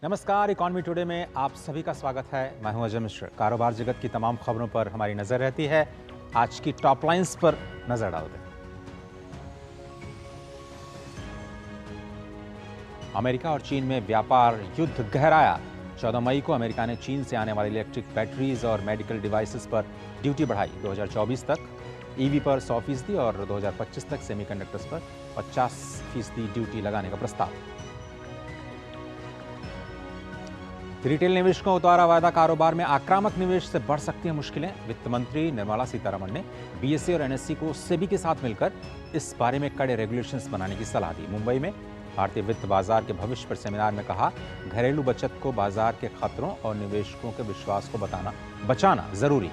नमस्कार, economy today में आप सभी का स्वागत है। मैं हूं अजय मिश्र। कारोबार जगत की तमाम खबरों पर हमारी नजर रहती है। आज की टॉप लाइंस पर नजर डालते हैं। अमेरिका और चीन में व्यापार युद्ध गहराया। 14 मई को अमेरिका ने चीन से आने वाली इलेक्ट्रिक बैटरीज और मेडिकल डिवाइसेस पर ड्यूटी बढ़ाई। 2024 तक ईवी पर 100% और 2025 तक सेमीकंडक्टर्स पर 50% ड्यूटी लगाने का प्रस्ताव। रिटेल निवेशकों द्वारा वायदा कारोबार में आक्रामक निवेश से बढ़ सकती हैं मुश्किलें। वित्त मंत्री निर्मला सीतारमण ने बीएसई और एनएसई को सेबी के साथ मिलकर इस बारे में कड़े रेगुलेशंस बनाने की सलाह दी। मुंबई में भारतीय वित्त बाजार के भविष्य पर सेमिनार में कहा, घरेलू बचत को बाजार के खतरों और निवेशकों के विश्वास को बचाना जरूरी।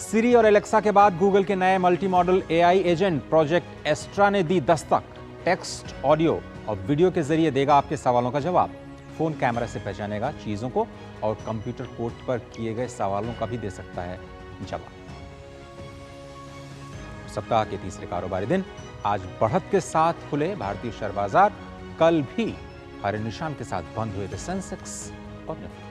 सिरी और एलेक्सा के बाद गूगल के नए multimodal AI agent project Astra ने दी दस्तक। टेक्स्ट, ऑडियो और वीडियो के जरिए देगा आपके सवालों का जवाब। फोन कैमरा से पहचानेगा चीजों को और कंप्यूटर कोड पर किए गए सवालों का भी दे सकता है जवाब। सप्ताह के तीसरे कारोबारी दिन आज बढ़त के साथ खुले भारतीय शेयर बाजार। कल भी हरे निशान के साथ बंद हुए थे सेंसेक्स और निफ्टी।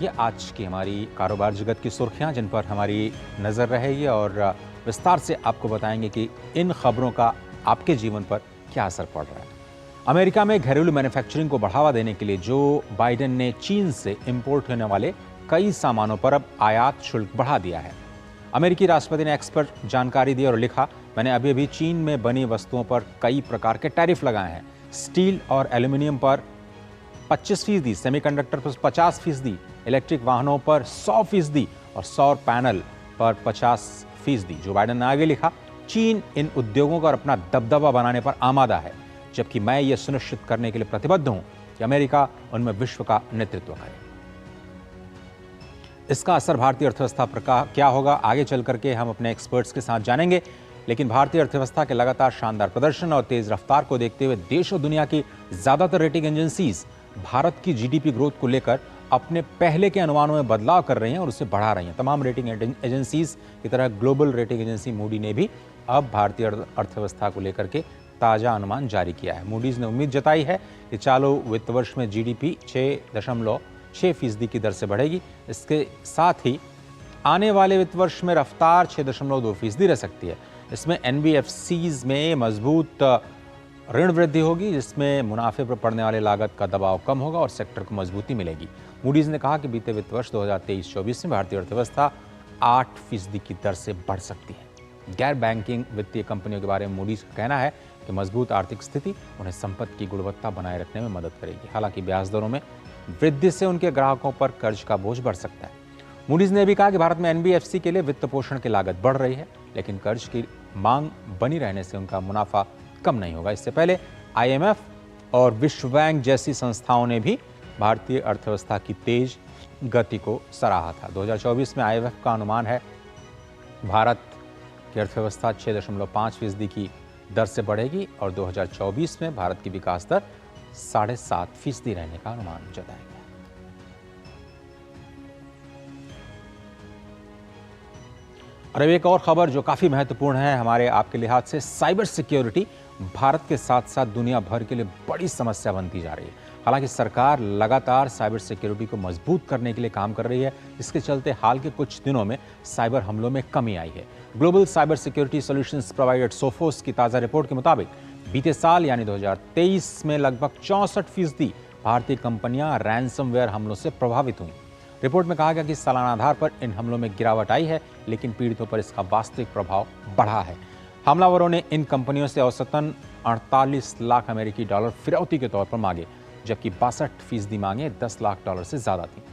ये आज की हमारी कारोबार जगत की सुर्खियां जिन पर हमारी नजर रहेगी और विस्तार से आपको बताएंगे कि इन खबरों का आपके जीवन पर क्या असर पड़ रहा है। अमेरिका में घरेलू मैन्युफैक्चरिंग को बढ़ावा देने के लिए जो बाइडेन ने चीन से इंपोर्ट होने वाले कई सामानों पर अब आयात शुल्क बढ़ा दिया है। अमेरिकी राष्ट्रपति ने एक्स पर जानकारी दी और लिखा, मैंने अभी अभी चीन में बनी वस्तुओं पर कई प्रकार के टैरिफ लगाए हैं। स्टील और एल्यूमिनियम पर 25%, सेमीकंडक्टर पर 50%, इलेक्ट्रिक वाहनों पर 100% और सौर पैनल पर 50%। जो बाइडेन ने आगे लिखा, चीन इन उद्योगों पर अपना दबदबा बनाने पर आमादा है, जबकि मैं यह सुनिश्चित करने के लिए प्रतिबद्ध हूं कि अमेरिका उनमें विश्व का नेतृत्व करे। इसका असर भारतीय अर्थव्यवस्था पर क्या होगा, आगे चल करके हम अपने एक्सपर्ट्स के साथ जानेंगे। लेकिन भारतीय अर्थव्यवस्था के लगातार शानदार प्रदर्शन और तेज रफ्तार को देखते हुए देश और दुनिया की ज्यादातर रेटिंग एजेंसीज भारत की जीडीपी ग्रोथ को लेकर अपने पहले के अनुमानों में बदलाव कर रही हैं और उसे बढ़ा रही हैं। तमाम रेटिंग एजेंसीज की तरह ग्लोबल रेटिंग एजेंसी मूडी ने भी अब भारतीय अर्थव्यवस्था को लेकर के ताजा अनुमान जारी किया है। मूडीज ने उम्मीद जताई है कि चालू वित्त वर्ष में जीडीपी 6.6% की दर से बढ़ेगी। इसके साथ ही आने वाले वित्त वर्ष में रफ्तार 6.2% रह सकती है। इसमें एनबीएफसीज में मजबूत ऋण वृद्धि होगी, जिसमें मुनाफे पर पड़ने वाले लागत का दबाव कम होगा और सेक्टर को मजबूती मिलेगी। मूडीज ने कहा कि बीते वित्त वर्ष 2023-24 में भारतीय अर्थव्यवस्था 8% की दर से बढ़ सकती है। गैर बैंकिंग वित्तीय कंपनियों के बारे में मूडीज का कहना है कि मजबूत आर्थिक स्थिति उन्हें संपत्ति की गुणवत्ता बनाए रखने में मदद करेगी। हालांकि ब्याज दरों में वृद्धि से उनके ग्राहकों पर कर्ज का बोझ बढ़ सकता है। मूडीज ने भी कहा कि भारत में एनबीएफसी के लिए वित्त पोषण की लागत बढ़ रही है, लेकिन कर्ज की मांग बनी रहने से उनका मुनाफा कम नहीं होगा। इससे पहले आईएमएफ और विश्व बैंक जैसी संस्थाओं ने भी भारतीय अर्थव्यवस्था की तेज गति को सराहा था। 2024 में आईएमएफ का अनुमान है भारत की अर्थव्यवस्था 6.5% की दर से बढ़ेगी और 2024 में भारत की विकास दर 7.5% रहने का अनुमान जताया गया। और अब एक और खबर जो काफी महत्वपूर्ण है हमारे आपके लिहाज से, साइबर सिक्योरिटी भारत के साथ साथ दुनिया भर के लिए बड़ी समस्या बनती जा रही है। हालांकि सरकार लगातार साइबर सिक्योरिटी को मजबूत करने के लिए काम कर रही है, जिसके चलते हाल के कुछ दिनों में साइबर हमलों में कमी आई है। Global cyber security solutions provider Sophos की ताजा रिपोर्ट के मुताबिक बीते साल यानी 2023 में लगभग 64% भारतीय कंपनियां रैंसमवेयर हमलों से प्रभावित हुई। रिपोर्ट में कहा गया कि सालाना आधार पर इन हमलों में गिरावट आई है, लेकिन पीड़ितों पर इसका वास्तविक प्रभाव बढ़ा है। हमलावरों ने इन कंपनियों से औसतन 48 लाख अमेरिकी डॉलर फिरौती के तौर पर मांगे, जबकि 62% मांगे 10 लाख डॉलर से ज्यादा थी।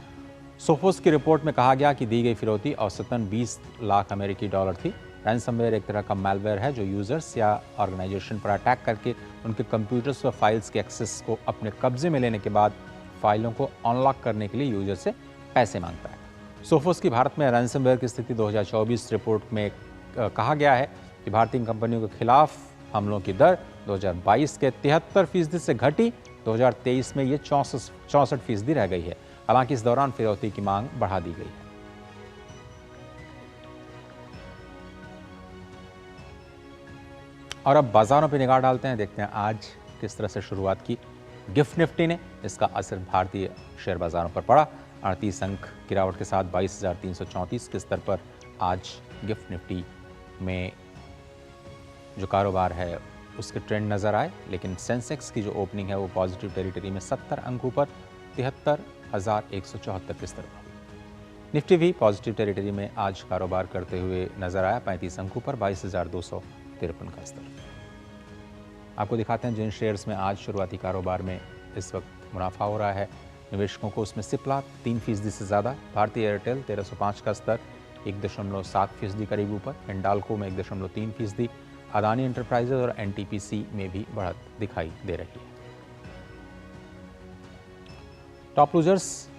सोफोस की रिपोर्ट में कहा गया कि दी गई फिरौती औसतन 20 लाख अमेरिकी डॉलर थी। रैंसमवेयर एक तरह का मैलवेयर है जो यूजर्स या ऑर्गेनाइजेशन पर अटैक करके उनके कंप्यूटर्स व फाइल्स के एक्सेस को अपने कब्जे में लेने के बाद फाइलों को अनलॉक करने के लिए यूजर से पैसे मांगता है। सोफोस की भारत में रैंसमवेयर की स्थिति 2024 रिपोर्ट में कहा गया है कि भारतीय कंपनियों के खिलाफ हमलों की दर 2022 के 73% से घटी 2023 में ये 64% रह गई है। हालांकि इस दौरान फिरौती की मांग बढ़ा दी गई है। और अब बाजारों पर निगाह डालते हैं, देखते हैं आज किस तरह से शुरुआत की गिफ्ट निफ्टी ने। इसका असर भारतीय शेयर बाजारों पर पड़ा। 38 अंक गिरावट के साथ 22,334 के स्तर पर आज गिफ्ट निफ्टी में जो कारोबार है उसके ट्रेंड नजर आए, लेकिन सेंसेक्स की जो ओपनिंग है वो पॉजिटिव टेरिटरी में 70 अंकों पर 73,174 के स्तर पर। निफ्टी भी पॉजिटिव टेरिटरी में आज कारोबार करते हुए नजर आया, 35 अंकों पर 22,253 का स्तर। आपको दिखाते हैं जिन शेयर्स में आज शुरुआती कारोबार में इस वक्त मुनाफा हो रहा है निवेशकों को, उसमें सिप्ला 3% से ज़्यादा, भारतीय एयरटेल 1305 का स्तर 1.7% करीब ऊपर, हिंडाल्को में 1.3%, अदानी एंटरप्राइजेज और एनटीपीसी में भी बढ़त दिखाई दे रही है। टॉप लूजर्स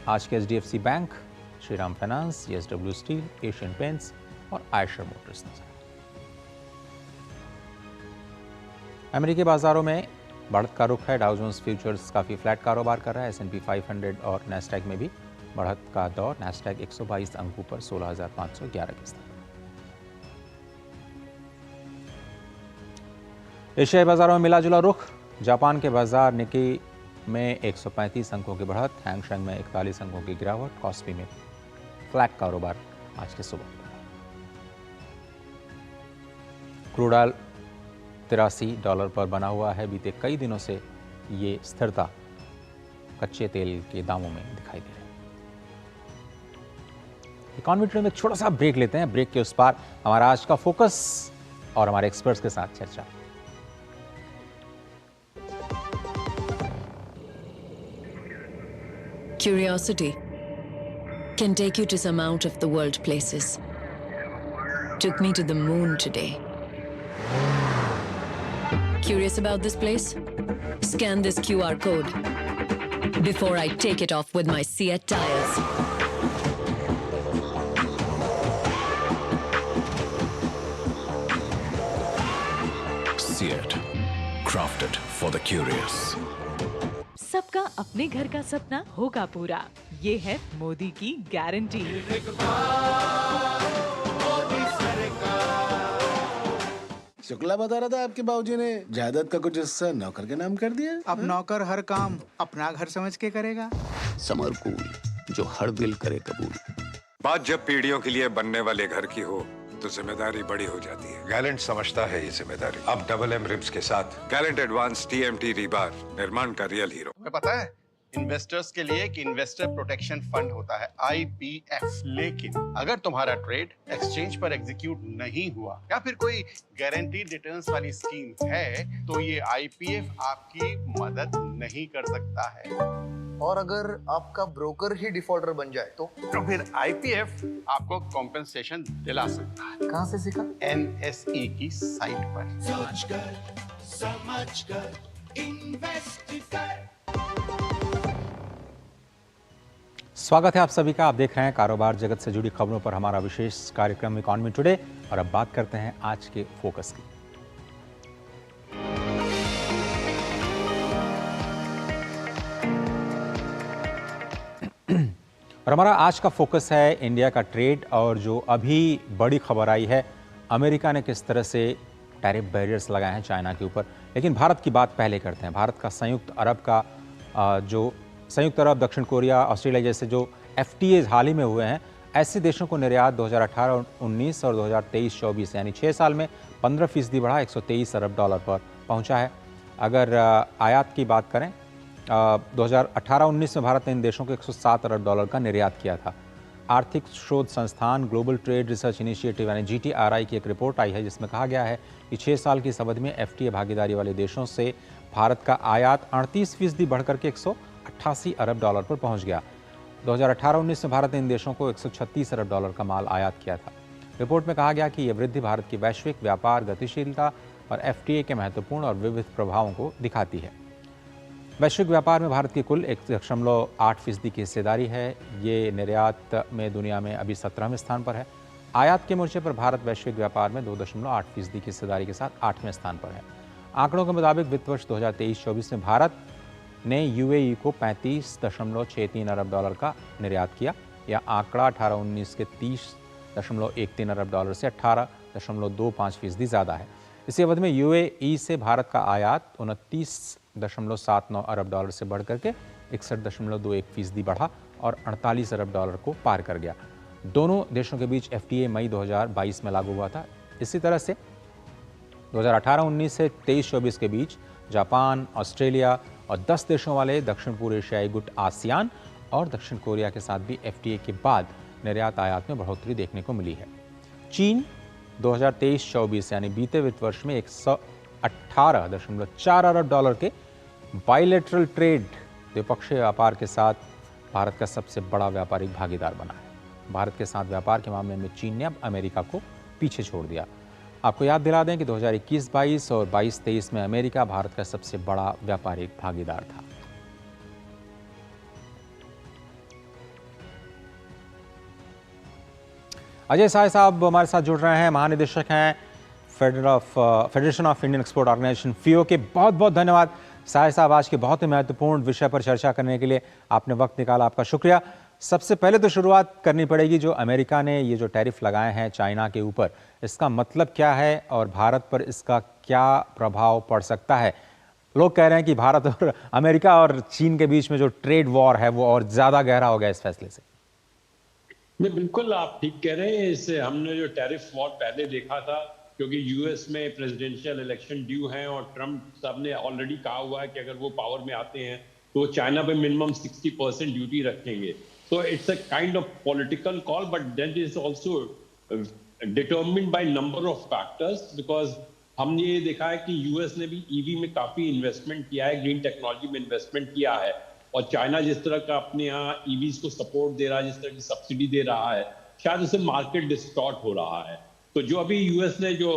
आज के HDFC bank, Shriram finance, JSW steel, Asian paints और आयशर मोटर्स नजर आए। अमेरिकी बाजारों में बढ़त का रुख है। डाउ जोन्स फ्यूचर्स काफी फ्लैट कारोबार कर रहा है। एस&पी 500 और नैस्डैक में भी बढ़त का दौर। नैस्डैक 122 अंकों पर 16,511 के स्तर। एशियाई बाजारों में मिला जुला रुख। जापान के बाजार निकी में 135 अंकों की बढ़त, हैंगसेंग में 41 अंकों की गिरावट, कॉस्पी में फ्लैट कारोबार आज के सुबह। क्रूड ऑयल $83 पर बना हुआ है। बीते कई दिनों से ये स्थिरता कच्चे तेल के दामों में दिखाई दे रही है। इकोनॉमी ट्रेंड में छोटा सा ब्रेक लेते हैं। ब्रेक के उस पार हमारा आज का फोकस और हमारे एक्सपर्ट्स के साथ चर्चा। Curiosity can take you to some out of the world places. Took me to the moon today. Curious about this place? Scan this QR code before I take it off with my Seat tires. Seat, crafted for the curious. सबका अपने घर का सपना होगा पूरा, ये है मोदी की गारंटी। शुक्ला बता रहा था आपके बाबूजी ने जायदाद का कुछ हिस्सा नौकर के नाम कर दिया। अब नौकर हर काम अपना घर समझ के करेगा। समरकूल, जो हर दिल करे कबूल। बात जब पीढ़ियों के लिए बनने वाले घर की हो तो जिम्मेदारी बड़ी हो जाती है। गैलेंट समझता है ये जिम्मेदारी। अब डबल एम रिब्स के साथ गैलेंट एडवांस टीएमटी रीबार, निर्माण का रियल हीरो। तुम्हें पता है इन्वेस्टर्स के लिए एक इन्वेस्टर प्रोटेक्शन फंड होता है IPF, लेकिन अगर तुम्हारा ट्रेड एक्सचेंज पर एग्जीक्यूट नहीं हुआ या फिर कोई गारंटीड रिटर्न्स वाली स्कीम है तो ये IPF आपकी मदद नहीं कर सकता है। और अगर आपका ब्रोकर ही डिफॉल्टर बन जाए तो फिर IPF आपको कॉम्पेंसेशन दिला सकता है। कहाँ से सीखा? NSE की साइट पर। समझकर इन्वेस्ट कर। स्वागत है आप सभी का। आप देख रहे हैं कारोबार जगत से जुड़ी खबरों पर हमारा विशेष कार्यक्रम इकोनॉमी टुडे, और अब बात करते हैं आज के फोकस की। और हमारा आज का फोकस है इंडिया का ट्रेड, और जो अभी बड़ी खबर आई है, अमेरिका ने किस तरह से टैरिफ बैरियर्स लगाए हैं चाइना के ऊपर। लेकिन भारत की बात पहले करते हैं। भारत का संयुक्त अरब, दक्षिण कोरिया, ऑस्ट्रेलिया जैसे जो FTAs हाल ही में हुए हैं, ऐसे देशों को निर्यात 2018-19 और 2023-24 यानी 6 साल में 15% बढ़ा, $123 अरब पर पहुंचा है। अगर आयात की बात करें, 2018-19 में भारत ने इन देशों को $107 अरब का निर्यात किया था। आर्थिक शोध संस्थान ग्लोबल ट्रेड रिसर्च इनिशिएटिव यानी GTRI की एक रिपोर्ट आई है जिसमें कहा गया है कि 6 साल की इस अवधि में FTA भागीदारी वाले देशों से भारत का आयात 38% बढ़कर के $188 अरब पर पहुंच गया। 2018-19 में भारत ने इन देशों को $136 अरब का माल आयात किया था। रिपोर्ट में कहा गया कि यह वृद्धि भारत की वैश्विक व्यापार गतिशीलता और FTA के महत्वपूर्ण और विविध प्रभावों को दिखाती है। वैश्विक व्यापार में भारत की कुल 1.8% की हिस्सेदारी है। ये निर्यात में दुनिया में अभी 17वें स्थान पर है। आयात के मोर्चे पर भारत वैश्विक व्यापार में 2.8% की हिस्सेदारी के साथ 8वें स्थान पर है। आंकड़ों के मुताबिक वित्त वर्ष 2023-24 में भारत ने UAE को $35.63 अरब का निर्यात किया। यह आंकड़ा 18-19 के $30.13 अरब से 18.25% ज़्यादा है। इसी अवधि में यूएई से भारत का आयात 29.79 अरब डॉलर से बढ़ करके 61.21% बढ़ा और 48 अरब डॉलर को पार कर गया। दोनों देशों के बीच एफटीए मई 2022 में लागू हुआ था। इसी तरह से 2018-19 से 23-24 के बीच जापान, ऑस्ट्रेलिया और 10 देशों वाले दक्षिण पूर्व एशियाई गुट आसियान और दक्षिण कोरिया के साथ भी एफटीए के बाद निर्यात आयात में बढ़ोतरी देखने को मिली है। चीन 2023-24 यानी बीते वित्त वर्ष में 118.4 अरब डॉलर के बायलैटरल ट्रेड द्विपक्षीय व्यापार के साथ भारत का सबसे बड़ा व्यापारिक भागीदार बना है। भारत के साथ व्यापार के मामले में चीन ने अब अमेरिका को पीछे छोड़ दिया। आपको याद दिला दें कि 2021-22 और 22-23 में अमेरिका भारत का सबसे बड़ा व्यापारिक भागीदार था। अजय साय साहब हमारे साथ जुड़ रहे हैं, महानिदेशक हैं federation of Indian export organisation FIO के। बहुत बहुत धन्यवाद साय साहब, आज के बहुत ही महत्वपूर्ण विषय पर चर्चा करने के लिए आपने वक्त निकाला, आपका शुक्रिया। सबसे पहले तो शुरुआत करनी पड़ेगी, जो अमेरिका ने ये जो टैरिफ लगाए हैं चाइना के ऊपर, इसका मतलब क्या है और भारत पर इसका क्या प्रभाव पड़ सकता है? लोग कह रहे हैं कि भारत और अमेरिका और चीन के बीच में जो ट्रेड वॉर है वो और ज़्यादा गहरा हो गया इस फैसले से। नहीं, बिल्कुल आप ठीक कह रहे हैं। इससे हमने जो टैरिफ वॉर पहले देखा था, क्योंकि यूएस में प्रेसिडेंशियल इलेक्शन ड्यू हैं और ट्रम्प साहब ने ऑलरेडी कहा हुआ है कि अगर वो पावर में आते हैं तो चाइना पे मिनिमम 60% ड्यूटी रखेंगे। So it's a kind of political call, but that is also determined by number of factors, because हमने ये देखा है कि यूएस ने भी ईवी में काफी इन्वेस्टमेंट किया है, ग्रीन टेक्नोलॉजी में इन्वेस्टमेंट किया है, और चाइना जिस तरह का अपने यहाँ ईवीज को सपोर्ट दे रहा है, जिस तरह की सब्सिडी दे रहा है, शायद उससे मार्केट डिस्टॉर्ट हो रहा है। तो जो अभी यूएस ने जो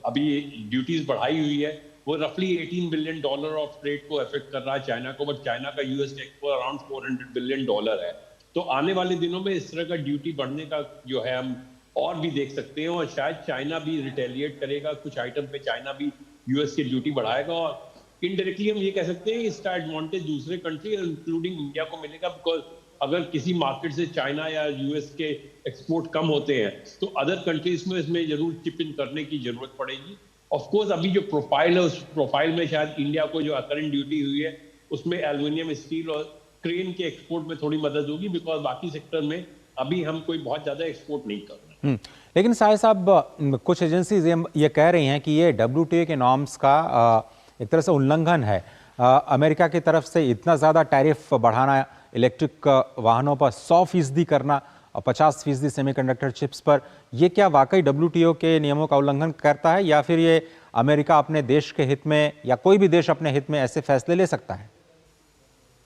अभी ड्यूटीज बढ़ाई हुई है वो रफली $18 बिलियन ऑफ ट्रेड को अफेक्ट कर रहा है चाइना को, बट चाइना का यूएस का एक्सपोर्ट अराउंड $400 बिलियन है। तो आने वाले दिनों में इस तरह का ड्यूटी बढ़ने का जो है हम और भी देख सकते हैं, और शायद चाइना भी रिटेलिएट करेगा, कुछ आइटम पे चाइना भी यूएस की ड्यूटी बढ़ाएगा, और इनडायरेक्टली हम ये कह सकते हैं इसका एडवांटेज दूसरे कंट्री इंक्लूडिंग इंडिया को मिलेगा, बिकॉज अगर किसी मार्केट से चाइना या यूएस के एक्सपोर्ट कम होते हैं तो अदर कंट्रीज में इसमें जरूर चिप इन करने की जरूरत पड़ेगी। ऑफ कोर्स अभी जो प्रोफाइल है उस प्रोफाइल में शायद इंडिया को जो करंट ड्यूटी हुई है उसमें एल्युमिनियम, स्टील और क्रेन के एक्सपोर्ट में थोड़ी मदद होगी, बिकॉज बाकी सेक्टर में अभी हम कोई बहुत ज्यादा एक्सपोर्ट नहीं कर रहे हैं। लेकिन साय साहब, कुछ एजेंसीज ये कह रही हैं कि ये WTO के नॉर्म्स का एक तरह से उल्लंघन है। अमेरिका की तरफ से इतना ज़्यादा टैरिफ बढ़ाना, इलेक्ट्रिक वाहनों पर 100% करना और 50% सेमीकंडक्टर चिप्स पर, ये क्या वाकई WTO के नियमों का उल्लंघन करता है, या फिर ये अमेरिका अपने देश के हित में या कोई भी देश अपने हित में ऐसे फैसले ले सकता है?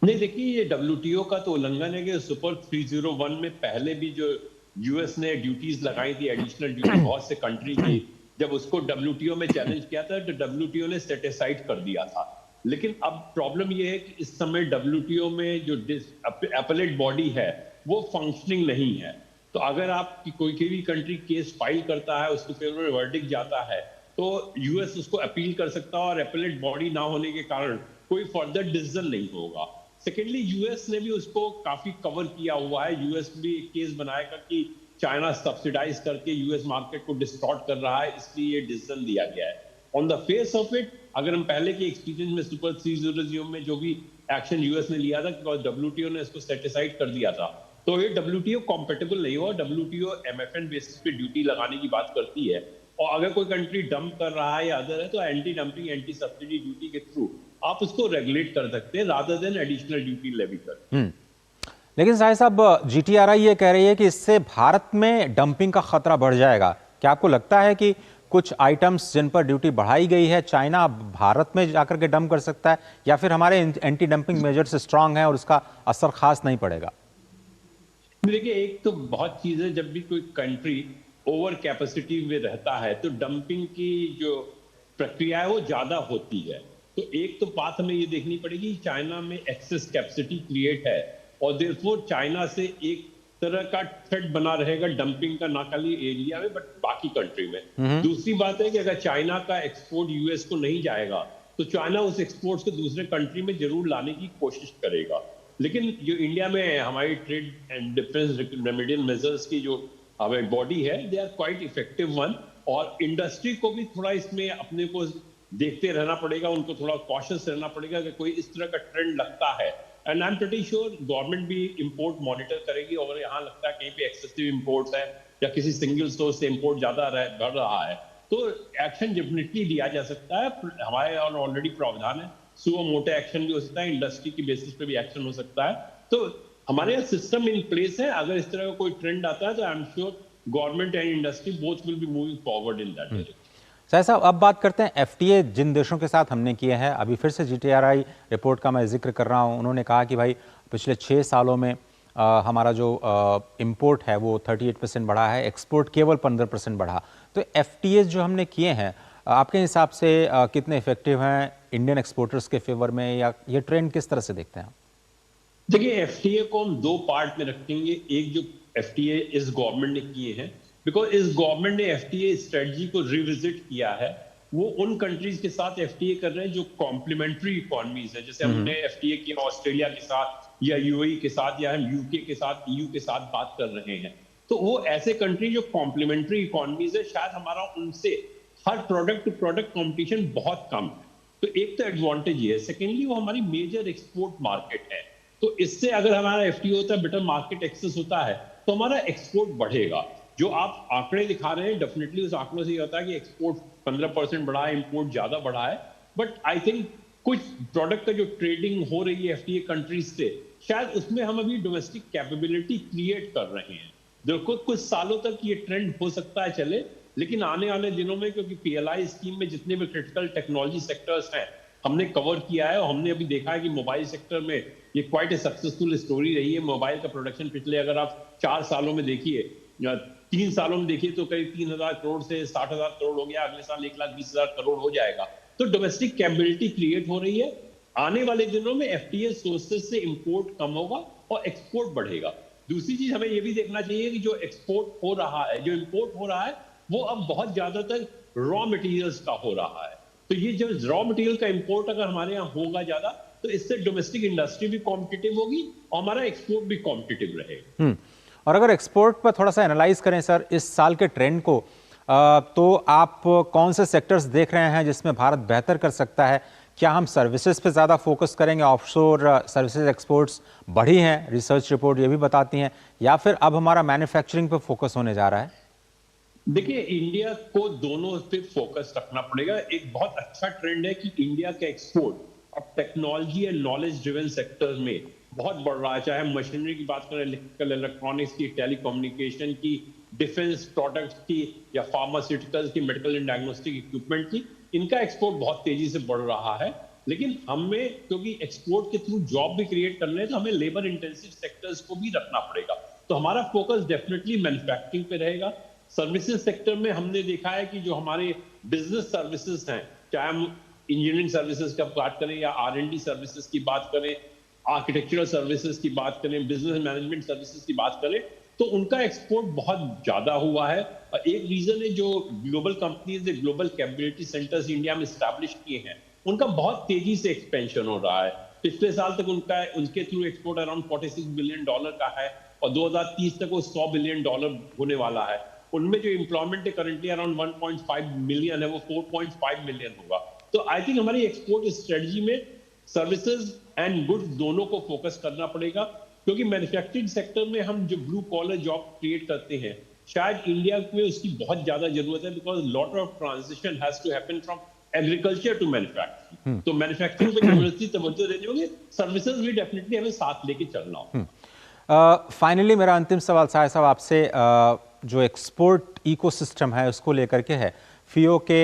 नहीं, देखिए ये WTO का तो उल्लंघन है कि सुपर 301 में पहले भी जो यूएस ने ड्यूटीज लगाई थी, एडिशनल ड्यूटी बहुत से कंट्री की, जब उसको WTO में चैलेंज किया था तो WTO ने सेट असाइड कर दिया था। लेकिन अब प्रॉब्लम ये है कि इस समय WTO में जो अपीलेट बॉडी है वो फंक्शनिंग नहीं है। तो अगर आप कोई भी कंट्री केस फाइल करता है, उसके फेवर में वर्डिक्ट जाता है, तो यूएस उसको अपील कर सकता है, और अपीलेट बॉडी ना होने के कारण कोई फर्दर डिसीजन नहीं होगा। सेकेंडली यूएस ने भी उसको काफी कवर किया हुआ है। यूएस भी एक केस बनाएगा कि चाइना सब्सिडाइज करके यूएस मार्केट को डिस्टॉर्ट कर रहा है, इसलिए ये डिसीजन दिया गया है। On the face of it, अगर हम पहले के एक्सपीरियंस में सुपर 301 में जो भी एक्शन यूएस ने लिया था, बिकॉज WTO ने इसको सेटिसाइड कर दिया था, तो ये WTO कॉम्पेटेबल नहीं हुआ। WTO MFN बेसिस पे ड्यूटी लगाने की बात करती है, और अगर कोई कंट्री डंप कर रहा है या अदर है तो anti dumping, anti subsidy duty के थ्रू आप उसको रेगुलेट कर सकते हैं, rather than additional duty levy कर। लेकिन साहिब साहब, GTRI ये कह रही है कि इससे भारत में डंपिंग का खतरा बढ़ जाएगा। क्या आपको लगता है कि कुछ आइटम्स जिन पर ड्यूटी बढ़ाई गई है चाइना भारत में जाकर के डंप कर सकता है, या फिर हमारे एंटी डंपिंग मेजर्स स्ट्रांग है और उसका असर खास नहीं पड़ेगा? देखिए, एक तो बहुत चीज है, जब भी कोई कंट्री ओवर कैपेसिटी में रहता है तो डंपिंग की जो प्रक्रिया है वो ज्यादा होती है। तो एक तो बात हमें ये देखनी पड़ेगी, चाइना में एक्सेस कैपेसिटी क्रिएट है, और देयरफॉर चाइना से एक तरह का थ्रेट बना रहेगा डंपिंग का, ना खाली एरिया में बट बाकी कंट्री में। दूसरी बात है कि अगर चाइना का एक्सपोर्ट यूएस को नहीं जाएगा तो चाइना उस एक्सपोर्ट्स को दूसरे कंट्री में जरूर लाने की कोशिश करेगा। लेकिन जो इंडिया में हमारी trade and defence remedial measures की जो हमारी बॉडी है, they are quite effective one, और इंडस्ट्री को भी थोड़ा इसमें अपने को देखते रहना पड़ेगा, उनको थोड़ा कॉशियस रहना पड़ेगा कि कोई इस तरह का ट्रेंड लगता है। And I am pretty sure government भी इंपोर्ट मॉनिटर करेगी, और यहाँ लगता है कहीं पे एक्सेसिव इंपोर्ट्स है या किसी सिंगल सोर्स से इंपोर्ट ज्यादा बढ़ रहा है, तो एक्शन डेफिनेटली लिया जा सकता है। हमारे और ऑलरेडी प्रावधान है, सुओ मोटे एक्शन भी हो सकता है, इंडस्ट्री की बेसिस पे भी एक्शन हो सकता है। तो हमारे यहाँ सिस्टम इन प्लेस है, अगर इस तरह का कोई ट्रेंड आता है तो I am sure government and industry both will be moving forward in that direction. Shah साहब, अब बात करते हैं एफटीए जिन देशों के साथ हमने किए हैं। अभी फिर से जीटीआरआई रिपोर्ट का मैं जिक्र कर रहा हूं। उन्होंने कहा कि भाई पिछले 6 सालों में हमारा जो इंपोर्ट है वो 38% बढ़ा है, एक्सपोर्ट केवल 15% बढ़ा। तो एफटीए जो हमने किए हैं आपके हिसाब से कितने इफेक्टिव हैं इंडियन एक्सपोर्टर्स के फेवर में, या ये ट्रेंड किस तरह से देखते हैं आप? देखिए, एफटीए को हम 2 पार्ट में रखेंगे। एक जो एफटीए इस गवर्नमेंट ने किए हैं, बिकॉज इस गवर्नमेंट ने एफटीए स्ट्रेटजी को रिविजिट किया है, वो उन कंट्रीज के साथ एफटीए कर रहे हैं जो कॉम्प्लीमेंट्री इकोनॉमीज है। जैसे हमने एफटीए किया ऑस्ट्रेलिया के साथ या यूएई के साथ, या हम यूके के साथ, ईयू के साथ बात कर रहे हैं। तो वो ऐसे कंट्री जो कॉम्प्लीमेंट्री इकोनॉमीज है, शायद हमारा उनसे हर प्रोडक्ट टू प्रोडक्ट कॉम्पिटिशन बहुत कम है। तो एक तो एडवांटेज ये है। सेकेंडली, वो हमारी मेजर एक्सपोर्ट मार्केट है, तो इससे अगर हमारा एफटीए होता है, बेटर मार्केट एक्सेस होता है, तो हमारा एक्सपोर्ट बढ़ेगा। जो आप आंकड़े दिखा रहे हैं, डेफिनेटली उस आंकड़ों से ये होता है कि एक्सपोर्ट 15% बढ़ा है, इंपोर्ट ज्यादा बढ़ा है। बट आई थिंक कुछ प्रोडक्ट का जो ट्रेडिंग हो रही है एफटीए कंट्रीज से, शायद उसमें हम अभी डोमेस्टिक कैपेबिलिटी क्रिएट कर रहे हैं। देखो, कुछ सालों तक ये ट्रेंड हो सकता है चले, लेकिन आने वाले दिनों में, क्योंकि पीएलआई स्कीम में जितने भी क्रिटिकल टेक्नोलॉजी सेक्टर्स हैं हमने कवर किया है, और हमने अभी देखा है कि मोबाइल सेक्टर में ये क्वाइट ए सक्सेसफुल स्टोरी रही है। मोबाइल का प्रोडक्शन पिछले, अगर आप 4 सालों में देखिए या 3 सालों में देखिए, तो करीब 3,000 करोड़ से 60,000 करोड़ हो गया, अगले साल 1,20,000 करोड़ हो जाएगा। तो डोमेस्टिक कैपेबिलिटी क्रिएट हो रही है। आने वाले दिनों में एफटीए सोर्सेज से इंपोर्ट कम होगा और एक्सपोर्ट बढ़ेगा। दूसरी चीज हमें यह भी देखना चाहिए कि जो एक्सपोर्ट हो रहा है, जो इंपोर्ट हो रहा है, वो अब बहुत ज्यादातर रॉ मटेरियल्स का हो रहा है। तो ये जो रॉ मटेरियल का इंपोर्ट अगर हमारे यहाँ होगा ज्यादा, तो इससे डोमेस्टिक इंडस्ट्री भी कॉम्पिटिटिव होगी और हमारा एक्सपोर्ट भी कॉम्पिटिटिव रहेगा। और अगर एक्सपोर्ट पर थोड़ा सा एनालाइज करें सर इस साल के ट्रेंड को, तो आप कौन से सेक्टर्स देख रहे हैं जिसमें भारत बेहतर कर सकता है? क्या हम सर्विसेज पे ज़्यादा फोकस करेंगे? ऑफशोर सर्विसेज एक्सपोर्ट्स बढ़ी हैं, रिसर्च रिपोर्ट ये भी बताती हैं, या फिर अब हमारा मैन्युफैक्चरिंग पे फोकस होने जा रहा है? देखिए, इंडिया को दोनों पे फोकस रखना पड़ेगा। एक बहुत अच्छा ट्रेंड है कि इंडिया का एक्सपोर्ट अब technology and knowledge driven sector में बहुत बढ़ रहा है। चाहे हम मशीनरी की बात करें, इलेक्ट्रिकल इलेक्ट्रॉनिक्स की, टेलीकम्युनिकेशन की, डिफेंस प्रोडक्ट्स की, या फार्मास्यूटिकल्स की, मेडिकल एंड डायग्नोस्टिक इक्विपमेंट की, इनका एक्सपोर्ट बहुत तेजी से बढ़ रहा है। लेकिन हमें, क्योंकि एक्सपोर्ट के थ्रू जॉब भी क्रिएट करने हैं, तो हमें लेबर इंटेंसिव सेक्टर्स को भी रखना पड़ेगा। तो हमारा फोकस डेफिनेटली मैन्युफैक्चरिंग पे रहेगा। सर्विसेज सेक्टर में हमने देखा है कि जो हमारे बिजनेस सर्विसेज हैं, चाहे हम इंजीनियरिंग सर्विसेज का बात करें या R&D सर्विसेज की बात करें, आर्किटेक्चरल सर्विसेज की बात करें, बिजनेस मैनेजमेंट सर्विसेज की बात करें, तो उनका एक्सपोर्ट बहुत ज्यादा हुआ है। और एक रीजन है जो global companies, global capability centres India में स्टैब्लिश किए हैं, उनका बहुत तेजी से एक्सपेंशन हो रहा है। पिछले साल तक उनके थ्रू एक्सपोर्ट अराउंड $46 बिलियन का है, और 2030 तक वो $100 बिलियन होने वाला है। उनमें जो एम्प्लॉयमेंट है करंटली अराउंड 1.5 मिलियन है, वो 4.5 मिलियन होगा। तो आई थिंक हमारी एक्सपोर्ट स्ट्रेटजी में सर्विसेज एंड गुड्स दोनों को फोकस करना पड़ेगा, क्योंकि मैन्युफैक्चरिंग सेक्टर में हम जो ब्लू कॉलर जॉब क्रिएट करते हैं, शायद इंडिया में उसकी बहुत ज्यादा जरूरत है, because lot of transition has to happen from agriculture to manufacturing. तो मैन्युफैक्चरिंग पे यूनिवर्सिटी तवज्जो देनी होगी, सर्विसेज भी डेफिनेटली हमें साथ लेके चलना होगा। फाइनली मेरा अंतिम सवाल शाह साहब आपसे, जो एक्सपोर्ट इकोसिस्टम है उसको लेकर के है। फियो के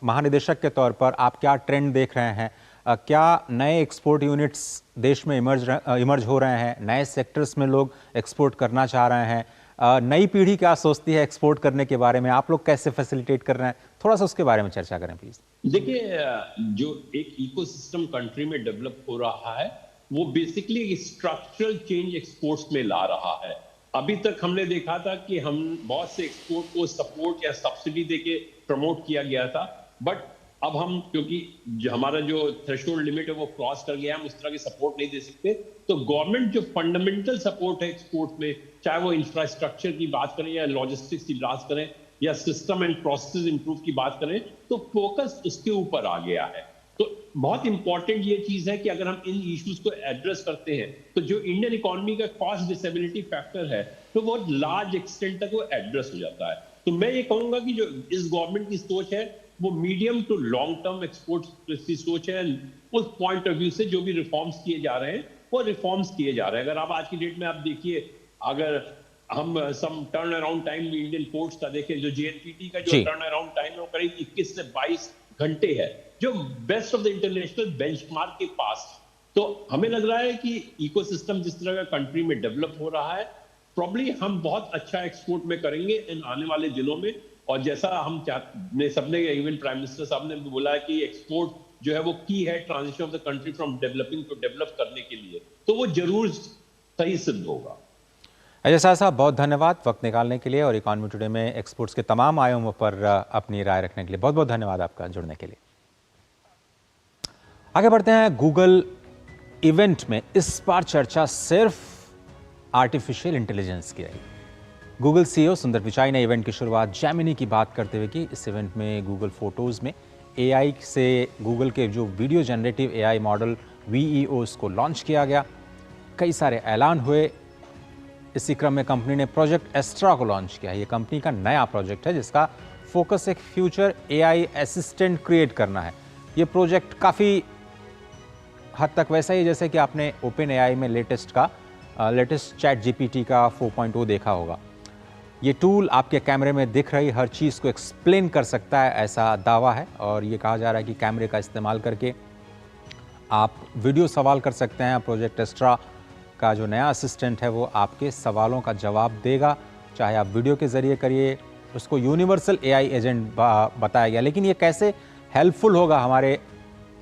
महानिदेशक के तौर पर आप क्या ट्रेंड देख रहे हैं? क्या नए एक्सपोर्ट यूनिट्स देश में इमर्ज हो रहे हैं? नए सेक्टर्स में लोग एक्सपोर्ट करना चाह रहे हैं? नई पीढ़ी क्या सोचती है एक्सपोर्ट करने के बारे में? आप लोग कैसे फैसिलिटेट कर रहे हैं? थोड़ा सा उसके बारे में चर्चा करें प्लीज। देखिए, जो एक इकोसिस्टम कंट्री में डेवलप हो रहा है, वो बेसिकली स्ट्रक्चरल चेंज एक्सपोर्ट्स में ला रहा है। अभी तक हमने देखा था कि हम बहुत से एक्सपोर्ट को सपोर्ट या सब्सिडी देके प्रमोट किया गया था, बट अब हम क्योंकि हमारा जो थ्रेशोल्ड लिमिट है वो क्रॉस कर गया, हम उस तरह की सपोर्ट नहीं दे सकते, तो गवर्नमेंट जो फंडामेंटल सपोर्ट है एक्सपोर्ट में, चाहे वो इंफ्रास्ट्रक्चर की बात करें या लॉजिस्टिक्स की बात करें या सिस्टम एंड प्रोसेस इंप्रूव की बात करें, तो फोकस उसके ऊपर आ गया है। तो बहुत इंपॉर्टेंट ये चीज है कि अगर हम इन इश्यूज को एड्रेस करते हैं तो जो इंडियन इकोनॉमी का कॉस्ट डिसेबिलिटी फैक्टर है तो वो लार्ज एक्सटेंट तक वो एड्रेस हो जाता है। तो मैं ये कहूंगा कि जो इस गवर्नमेंट की सोच है वो medium to long term export की सोच है। उस पॉइंट ऑफ व्यू से जो भी रिफॉर्म्स किए जा रहे हैं वो रिफॉर्म्स किए जा रहे हैं। अगर आप आज की डेट में आप देखिए, अगर हम some turnaround time Indian ports का देखें, जो जेएनपीटी का जो टर्न अराउंड टाइम है वो करीब 21 से 22 घंटे है, जो best of the international benchmark के पास। तो हमें लग रहा है कि इकोसिस्टम जिस तरह का कंट्री में डेवलप हो रहा है, प्रॉब्ली हम बहुत अच्छा एक्सपोर्ट में करेंगे इन आने वाले दिनों में। और जैसा हम सबने, इवन प्राइम मिनिस्टर साहब ने भी बोला है कि एक्सपोर्ट जो है वो की है transition of the country from developing to develop करने के लिए, तो वो जरूर सही सिद्ध होगा। अजय शाह साहब, बहुत धन्यवाद वक्त निकालने के लिए और इकोनॉमी टुडे में एक्सपोर्ट्स के तमाम आयामों पर अपनी राय रखने के लिए बहुत बहुत धन्यवाद आपका जुड़ने के लिए। आगे बढ़ते हैं। गूगल इवेंट में इस बार चर्चा सिर्फ आर्टिफिशियल इंटेलिजेंस की रही। गूगल सीईओ सुंदर पिचाई ने इवेंट की शुरुआत जेमिनी की बात करते हुए की। इस इवेंट में गूगल फोटोज़ में एआई से गूगल के जो वीडियो जनरेटिव एआई मॉडल वीईओस को लॉन्च किया गया। कई सारे ऐलान हुए। इसी क्रम में कंपनी ने प्रोजेक्ट एस्ट्रा को लॉन्च किया। ये कंपनी का नया प्रोजेक्ट है जिसका फोकस एक फ्यूचर एआई असिस्टेंट क्रिएट करना है। ये प्रोजेक्ट काफ़ी हद तक वैसा ही जैसे कि आपने ओपन एआई में लेटेस्ट चैट जीपीटी का 4.0 देखा होगा। ये टूल आपके कैमरे में दिख रही हर चीज़ को एक्सप्लेन कर सकता है, ऐसा दावा है। और ये कहा जा रहा है कि कैमरे का इस्तेमाल करके आप वीडियो सवाल कर सकते हैं। प्रोजेक्ट एस्ट्रा का जो नया असिस्टेंट है वो आपके सवालों का जवाब देगा, चाहे आप वीडियो के ज़रिए करिए। उसको यूनिवर्सल एआई एजेंट बताया गया। लेकिन ये कैसे हेल्पफुल होगा हमारे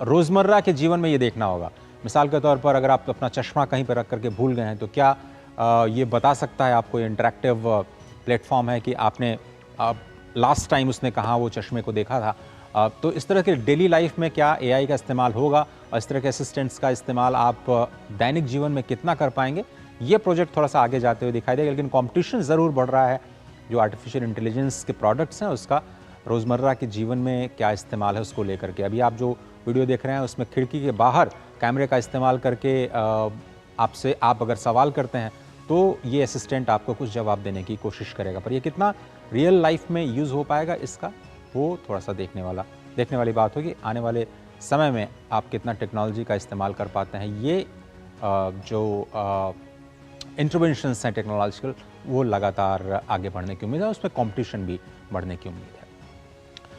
रोज़मर्रा के जीवन में, ये देखना होगा। मिसाल के तौर पर अगर आप अपना चश्मा कहीं पर रख करके भूल गए हैं तो क्या ये बता सकता है आपको, इंटरैक्टिव प्लेटफॉर्म है कि आपने लास्ट टाइम उसने कहाँ वो चश्मे को देखा था। तो इस तरह के डेली लाइफ में क्या एआई का इस्तेमाल होगा और इस तरह के असिस्टेंट्स का इस्तेमाल आप दैनिक जीवन में कितना कर पाएंगे, ये प्रोजेक्ट थोड़ा सा आगे जाते हुए दिखाई देगा। लेकिन कंपटीशन ज़रूर बढ़ रहा है। जो आर्टिफिशियल इंटेलिजेंस के प्रोडक्ट्स हैं उसका रोज़मर्रा के जीवन में क्या इस्तेमाल है उसको लेकर के। अभी आप जो वीडियो देख रहे हैं उसमें खिड़की के बाहर कैमरे का इस्तेमाल करके आप अगर सवाल करते हैं तो ये असिस्टेंट आपको कुछ जवाब देने की कोशिश करेगा। पर ये कितना रियल लाइफ में यूज़ हो पाएगा इसका, वो थोड़ा सा देखने वाली बात होगी। आने वाले समय में आप कितना टेक्नोलॉजी का इस्तेमाल कर पाते हैं, ये जो इंटरवेंशंस हैं टेक्नोलॉजिकल, वो लगातार आगे बढ़ने की उम्मीद है। उसमें कंपटीशन भी बढ़ने की उम्मीद है।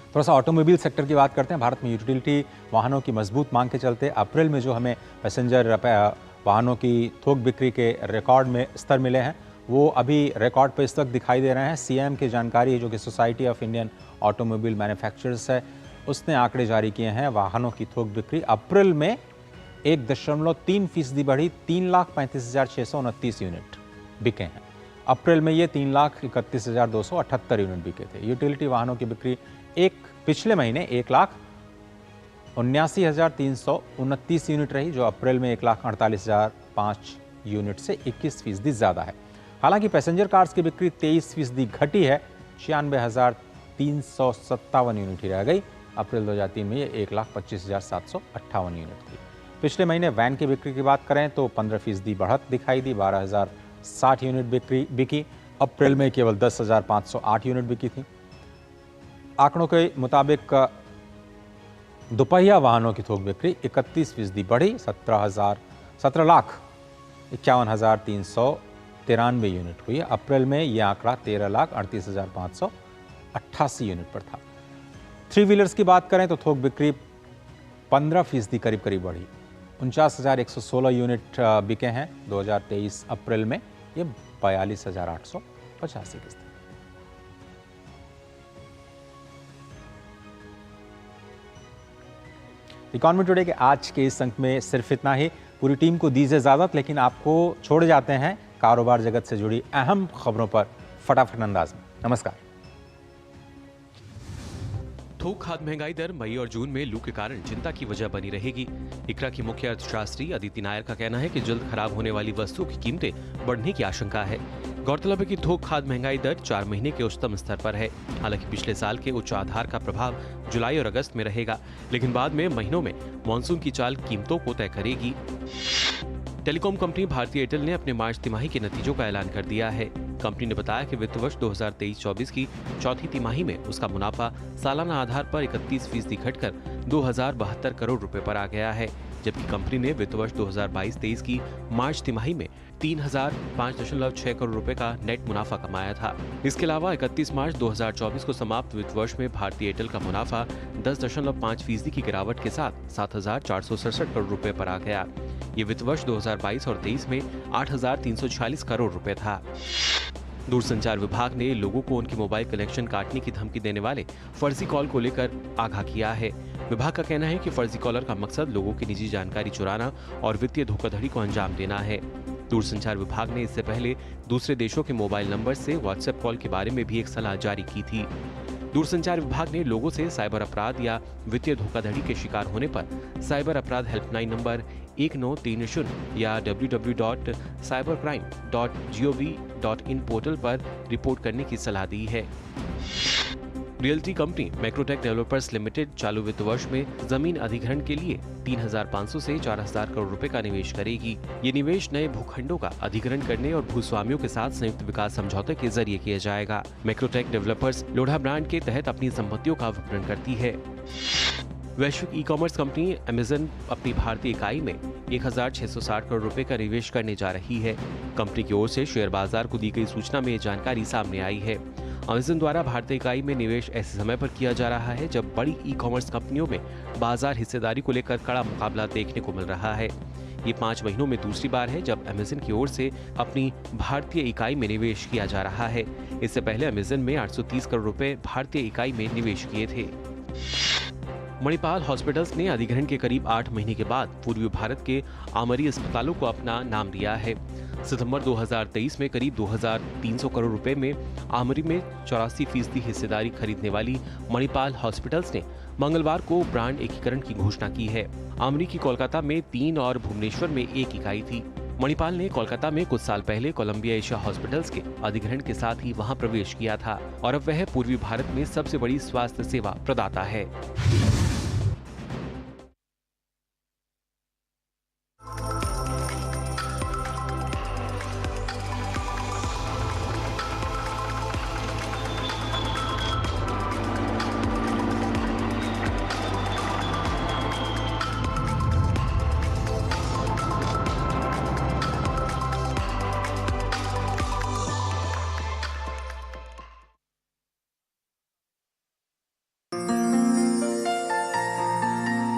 थोड़ा सा ऑटोमोबाइल सेक्टर की बात करते हैं। भारत में यूटिलिटी वाहनों की मजबूत मांग के चलते अप्रैल में जो हमें पैसेंजर वाहनों की थोक बिक्री के रिकॉर्ड में स्तर मिले हैं, वो अभी रिकॉर्ड पर इस वक्त दिखाई दे रहे हैं। सीएम की जानकारी जो कि society of Indian automobile manufacturers है, उसने आंकड़े जारी किए हैं। वाहनों की थोक बिक्री अप्रैल में 1.3% बढ़ी, 3,35,629 यूनिट बिके हैं। अप्रैल में ये 3,31,278 यूनिट बिके थे। यूटिलिटी वाहनों की बिक्री पिछले महीने 1,79,329 यूनिट रही, जो अप्रैल में 1,48,005 यूनिट से 21% ज़्यादा है। हालांकि पैसेंजर कार्स की बिक्री 23% घटी है, 96,357 यूनिट ही रह गई। अप्रैल 2003 में ये 1,25,758 यूनिट थी। पिछले महीने वैन की बिक्री की बात करें तो 15% बढ़त दिखाई दी, 12,060 यूनिट बिकी। अप्रैल में केवल 10,508 यूनिट बिकी थी। आंकड़ों के मुताबिक दोपहिया वाहनों की थोक बिक्री 31% बढ़ी, 17,51,393 यूनिट हुई। अप्रैल में यह आंकड़ा 13,38,588 यूनिट पर था। थ्री व्हीलर्स की बात करें तो थोक बिक्री 15% करीब बढ़ी, 49,116 यूनिट बिके हैं 2023 अप्रैल में, ये 42,885 की स्थिति। इकोनॉमी टुडे के आज के इस अंक में सिर्फ इतना ही। पूरी टीम को दीजिए इजाजत, लेकिन आपको छोड़ जाते हैं कारोबार जगत से जुड़ी अहम खबरों पर फटाफट अंदाज में। नमस्कार। थोक खाद्य महंगाई दर मई और जून में लू के कारण चिंता की वजह बनी रहेगी। इकरा की मुख्य अर्थशास्त्री अदिति नायर का कहना है कि जल्द खराब होने वाली वस्तुओं की कीमतें बढ़ने की आशंका है। गौरतलब है कि थोक खाद्य महंगाई दर 4 महीने के उच्चतम स्तर पर है। हालांकि पिछले साल के उच्च आधार का प्रभाव जुलाई और अगस्त में रहेगा, लेकिन बाद में महीनों में मानसून की चाल कीमतों को तय करेगी। टेलीकॉम कंपनी भारती एयरटेल ने अपने मार्च तिमाही के नतीजों का ऐलान कर दिया है। कंपनी ने बताया कि वित्त वर्ष 2023-24 की चौथी तिमाही में उसका मुनाफा सालाना आधार पर 31% घटकर 2072 करोड़ रुपए पर आ गया है, जबकि कंपनी ने वित्त वर्ष 2022-23 की मार्च तिमाही में 3005.6 करोड़ रुपए का नेट मुनाफा कमाया था। इसके अलावा 31 मार्च 2024 को समाप्त वित्त वर्ष में भारती एयरटेल का मुनाफा 10.5% की गिरावट के साथ 7,467 करोड़ रुपए पर आ गया। ये वित्त वर्ष 2022 और 23 में 8,346 करोड़ रुपए था। दूरसंचार विभाग ने लोगों को उनके मोबाइल कनेक्शन काटने की धमकी देने वाले फर्जी कॉल को लेकर आगाह किया है। विभाग का कहना है कि फर्जी कॉलर का मकसद लोगों की निजी जानकारी चुराना और वित्तीय धोखाधड़ी को अंजाम देना है। दूरसंचार विभाग ने इससे पहले दूसरे देशों के मोबाइल नंबर से व्हाट्सएप कॉल के बारे में भी एक सलाह जारी की थी। दूरसंचार विभाग ने लोगों से साइबर अपराध या वित्तीय धोखाधड़ी के शिकार होने पर साइबर अपराध हेल्पलाइन नंबर 1930 या www.cybercrime.gov.in पोर्टल पर रिपोर्ट करने की सलाह दी है। Realty company Macrotech developers limited चालू वित्त वर्ष में जमीन अधिग्रहण के लिए 3,500 से 4,000 करोड़ रुपए का निवेश करेगी। ये निवेश नए भूखंडों का अधिग्रहण करने और भूस्वामियों के साथ संयुक्त विकास समझौते के जरिए किया जाएगा। मैक्रोटेक डेवलपर्स लोढ़ा ब्रांड के तहत अपनी संपत्तियों का विपणन करती है। वैश्विक ई कॉमर्स कंपनी अमेजन अपनी भारतीय इकाई में 1,660 करोड़ रुपए का निवेश करने जा रही है। कंपनी की ओर से शेयर बाजार को दी गई सूचना में ये जानकारी सामने आई है। अमेजन द्वारा भारतीय इकाई में निवेश ऐसे समय पर किया जा रहा है जब बड़ी ई कॉमर्स कंपनियों में बाजार हिस्सेदारी को लेकर कड़ा मुकाबला देखने को मिल रहा है। ये 5 महीनों में दूसरी बार है जब अमेजन की ओर से अपनी भारतीय इकाई में निवेश किया जा रहा है। इससे पहले अमेजन में 830 करोड़ रुपए भारतीय इकाई में निवेश किए थे। मणिपाल हॉस्पिटल्स ने अधिग्रहण के करीब 8 महीने के बाद पूर्वी भारत के आमरी अस्पतालों को अपना नाम दिया है। सितंबर 2023 में करीब 2,300 करोड़ रुपए में आमरी में 84% हिस्सेदारी खरीदने वाली मणिपाल हॉस्पिटल्स ने मंगलवार को ब्रांड एकीकरण की घोषणा की है। आमरी की कोलकाता में 3 और भुवनेश्वर में 1 इकाई थी। मणिपाल ने कोलकाता में कुछ साल पहले कोलंबिया एशिया हॉस्पिटल्स के अधिग्रहण के साथ ही वहां प्रवेश किया था और अब वह पूर्वी भारत में सबसे बड़ी स्वास्थ्य सेवा प्रदाता है।